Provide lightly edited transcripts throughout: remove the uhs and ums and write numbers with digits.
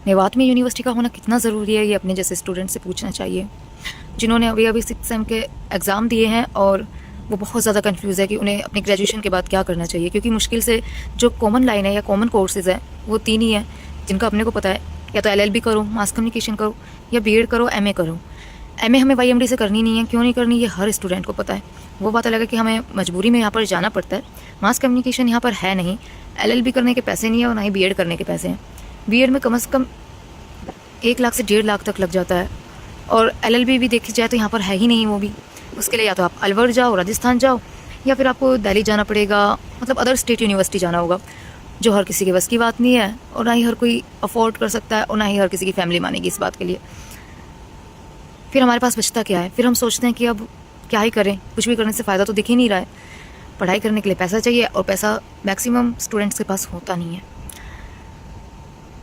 मेवात में यूनिवर्सिटी का होना कितना ज़रूरी है, ये अपने जैसे स्टूडेंट से पूछना चाहिए, जिन्होंने अभी अभी 6th सेम के एग्ज़ाम दिए हैं और वो बहुत ज़्यादा कंफ्यूज है कि उन्हें अपनी ग्रेजुएशन के बाद क्या करना चाहिए। क्योंकि मुश्किल से जो कॉमन लाइन है या कॉमन कोर्सेज़ हैं वो 3 ही हैं जिनका अपने को पता है, या तो LLB करो, मास कम्युनिकेशन करो, या BEd करो, MA करो। MA हमें YMD से करनी नहीं है, क्यों नहीं करनी ये हर स्टूडेंट को पता है। वो बात अलग है कि हमें मजबूरी में यहाँ पर जाना पड़ता है। मास कम्युनिकेशन यहाँ पर है नहीं, LLB करने के पैसे नहीं है और ना ही BEd करने के पैसे हैं। BEd में कम से कम 1 लाख से 1.5 लाख तक लग जाता है, और LLB भी देखी जाए तो यहाँ पर है ही नहीं वो भी। उसके लिए या तो आप अलवर जाओ, राजस्थान जाओ, या फिर आपको दिल्ली जाना पड़ेगा, मतलब अदर स्टेट यूनिवर्सिटी जाना होगा, जो हर किसी के बस की बात नहीं है और ना ही हर कोई अफोर्ड कर सकता है और ना ही हर किसी की फैमिली मानेगी इस बात के लिए। फिर हमारे पास बचता क्या है? फिर हम सोचते हैं कि अब क्या ही करें, कुछ भी करने से फ़ायदा तो दिख ही नहीं रहा है। पढ़ाई करने के लिए पैसा चाहिए और पैसा मैक्सिमम स्टूडेंट्स के पास होता नहीं है।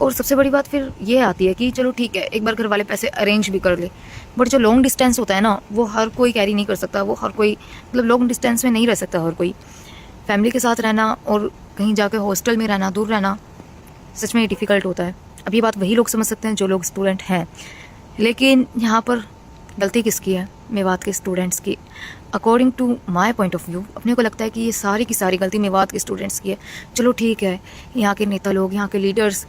और सबसे बड़ी बात फिर ये आती है कि चलो ठीक है, एक बार घर वाले पैसे अरेंज भी कर ले, बट जो लॉन्ग डिस्टेंस होता है ना, वो हर कोई कैरी नहीं कर सकता। वो हर कोई मतलब लॉन्ग डिस्टेंस में नहीं रह सकता हर कोई। फैमिली के साथ रहना और कहीं जाकर हॉस्टल में रहना, दूर रहना, सच में डिफ़िकल्ट होता है। अब ये बात वही लोग समझ सकते हैं जो लोग स्टूडेंट हैं, लेकिन यहाँ पर गलती किसकी है? मेवात के स्टूडेंट्स की। According to my point of view, अपने को लगता है कि ये सारी की सारी गलती मेवात के स्टूडेंट्स की है। चलो ठीक है, यहाँ के नेता लोग, यहाँ के लीडर्स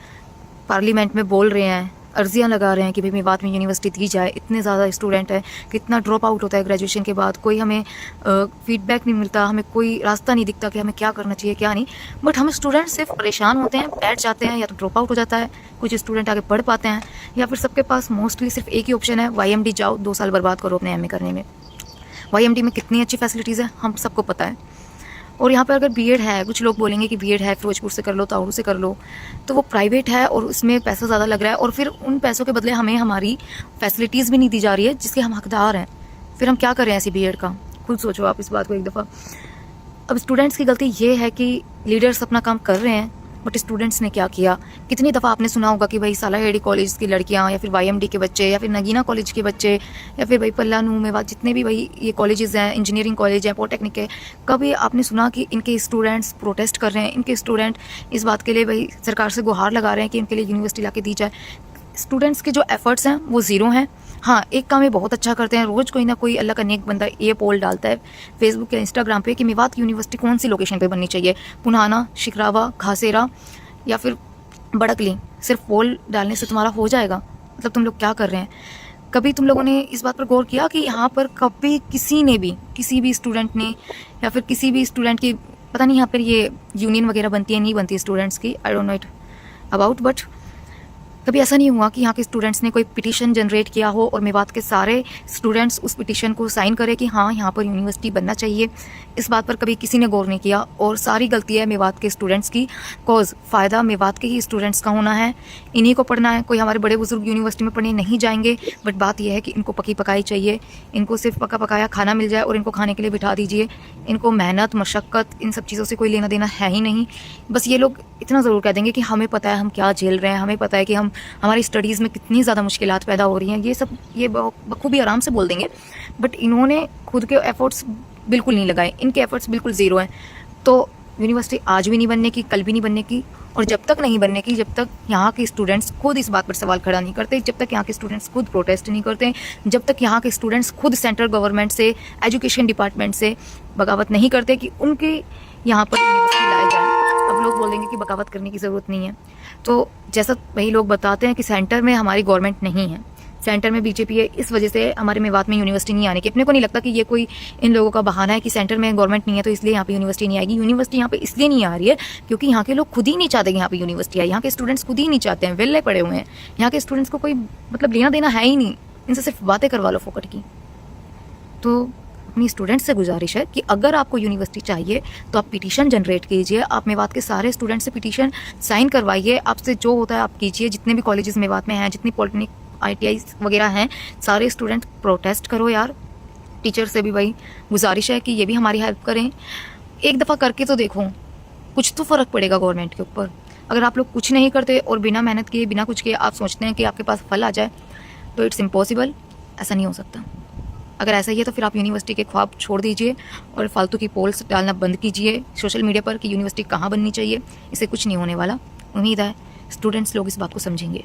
पार्लियामेंट में बोल रहे हैं, अर्जियां लगा रहे हैं कि भाई मेवात में यूनिवर्सिटी दी जाए। इतने ज़्यादा स्टूडेंट है, कितना ड्रॉप आउट होता है ग्रेजुएशन के बाद, कोई हमें फीडबैक नहीं मिलता, हमें कोई रास्ता नहीं दिखता कि हमें क्या करना चाहिए क्या नहीं। बट हम स्टूडेंट सिर्फ परेशान होते हैं, बैठ जाते हैं, या तो ड्रॉप आउट हो जाता है, कुछ स्टूडेंट आगे पढ़ पाते हैं, या फिर सबके पास मोस्टली सिर्फ एक ही ऑप्शन है, YMD जाओ, 2 साल बर्बाद करो अपने MA करने में। YMD में कितनी अच्छी फैसिलिटीज़ है हम सबको पता है। और यहाँ पर अगर BEd है, कुछ लोग बोलेंगे कि BEd है फिरोजपुर से कर लो, ताउरू से कर लो, तो वो प्राइवेट है और उसमें पैसा ज़्यादा लग रहा है, और फिर उन पैसों के बदले हमें हमारी फैसिलिटीज़ भी नहीं दी जा रही है जिसके हम हकदार हैं। फिर हम क्या करें ऐसी BEd का? खुद सोचो आप इस बात को एक दफ़ा। अब स्टूडेंट्स की गलती ये है कि लीडर्स अपना काम कर रहे हैं, बट स्टूडेंट्स ने क्या किया? कितनी दफ़ा आपने सुना होगा कि भाई साला एडी कॉलेज की लड़कियां, या फिर YMD के बच्चे, या फिर नगीना कॉलेज के बच्चे, या फिर भाई पल्ला नू मेवात, जितने भी भाई ये कॉलेजेस हैं, इंजीनियरिंग कॉलेज है, पॉलिटेक्निक है, कभी आपने सुना कि इनके स्टूडेंट्स प्रोटेस्ट कर रहे हैं? इनके स्टूडेंट इस बात के लिए भाई सरकार से गुहार लगा रहे हैं कि इनके लिए यूनिवर्सिटी ला के दी जाए? स्टूडेंट्स के जो एफर्ट्स हैं वो ज़ीरो हैं। हाँ, एक काम ये बहुत अच्छा करते हैं, रोज़ कोई ना कोई अल्लाह का नेक बंदा ये पोल डालता है फेसबुक या इंस्टाग्राम पे कि मेवात यूनिवर्सिटी कौन सी लोकेशन पे बननी चाहिए, पुनाना, शिकरावा, घासेरा या फिर बड़कली। सिर्फ पोल डालने से तुम्हारा हो जाएगा? मतलब तुम लोग क्या कर रहे हैं? कभी तुम लोगों ने इस बात पर गौर किया कि यहाँ पर कभी किसी ने भी, किसी भी स्टूडेंट ने, या फिर किसी भी स्टूडेंट की, पता नहीं यहाँ पर ये यूनियन वगैरह बनती है नहीं बनती स्टूडेंट्स की, I don't know it about, but कभी ऐसा नहीं हुआ कि यहाँ के स्टूडेंट्स ने कोई पिटीशन जनरेट किया हो और मेवात के सारे स्टूडेंट्स उस पिटीशन को साइन करें कि हाँ यहाँ पर यूनिवर्सिटी बनना चाहिए? इस बात पर कभी किसी ने गौर नहीं किया, और सारी गलती है मेवात के स्टूडेंट्स की। कॉज फ़ायदा मेवात के ही स्टूडेंट्स का होना है, इन्हीं को पढ़ना है। कोई हमारे बड़े बुजुर्ग यूनिवर्सिटी में पढ़ने नहीं जाएंगे, बट बात यह है कि इनको पकी पकाई चाहिए, इनको सिर्फ पका पकाया खाना मिल जाए और इनको खाने के लिए बिठा दीजिए। इनको मेहनत, मशक्क़त, इन सब चीज़ों से कोई लेना देना है ही नहीं। बस ये लोग इतना ज़रूर कह देंगे कि हमें पता है हम क्या झेल रहे हैं, हमें पता है कि हम हमारी स्टडीज़ में कितनी ज़्यादा मुश्किलात पैदा हो रही हैं। ये सब ये बखूबी आराम से बोल देंगे, बट इन्होंने खुद के एफर्ट्स बिल्कुल नहीं लगाए, इनके एफर्ट्स बिल्कुल ज़ीरो हैं। तो यूनिवर्सिटी आज भी नहीं बनने की, कल भी नहीं बनने की, और जब तक नहीं बनने की, जब तक यहाँ के स्टूडेंट्स खुद इस बात पर सवाल खड़ा नहीं करते, जब तक यहाँ के स्टूडेंट्स खुद प्रोटेस्ट नहीं करते, जब तक यहाँ के स्टूडेंट्स खुद सेंट्रल गवर्नमेंट से, एजुकेशन डिपार्टमेंट से बगावत नहीं करते कि उनके यहाँ पर यूनिवर्सिटी लाई जाए। अब लोग बोलेंगे कि बगावत करने की ज़रूरत नहीं है। तो जैसा वही लोग बताते हैं कि सेंटर में हमारी गवर्नमेंट नहीं है, सेंटर में BJP है, इस वजह से हमारे मेवात में यूनिवर्सिटी नहीं आने की। अपने को नहीं लगता कि ये कोई इन लोगों का बहाना है कि सेंटर में गवर्नमेंट नहीं है तो इसलिए यहाँ पे यूनिवर्सिटी नहीं आएगी। यूनिवर्सिटी यहाँ पे इसलिए नहीं आ रही है क्योंकि यहाँ के लोग खुद ही नहीं चाहते कि यहाँ पे यूनिवर्सिटी आए। यहाँ के स्टूडेंट्स खुद ही नहीं चाहते हैं, वेल्ले पड़े हुए हैं। यहाँ के स्टूडेंट्स को कोई मतलब लेना देना है ही नहीं, इनसे सिर्फ बातें करवा लो फोकट की। तो अपनी स्टूडेंट्स से गुजारिश है कि अगर आपको यूनिवर्सिटी चाहिए तो आप पिटीशन जनरेट कीजिए, आप मेवात के सारे स्टूडेंट से पिटीशन साइन करवाइए, आपसे जो होता है आप कीजिए। जितने भी कॉलेजेस मेवात में हैं, जितनी पॉलिटेक्निक ITI वगैरह हैं, सारे स्टूडेंट प्रोटेस्ट करो यार। टीचर से भी भाई गुजारिश है कि ये भी हमारी हेल्प करें, एक दफ़ा करके तो देखो, कुछ तो फ़र्क पड़ेगा गवर्नमेंट के ऊपर। अगर आप लोग कुछ नहीं करते और बिना मेहनत किए, बिना कुछ किए आप सोचते हैं कि आपके पास फल आ जाए, तो इट्स इम्पॉसिबल, ऐसा नहीं हो सकता। अगर ऐसा ही है तो फिर आप यूनिवर्सिटी के ख्वाब छोड़ दीजिए और फालतू की पोल्स डालना बंद कीजिए सोशल मीडिया पर कि यूनिवर्सिटी कहाँ बननी चाहिए। इससे कुछ नहीं होने वाला। उम्मीद है स्टूडेंट्स लोग इस बात को समझेंगे।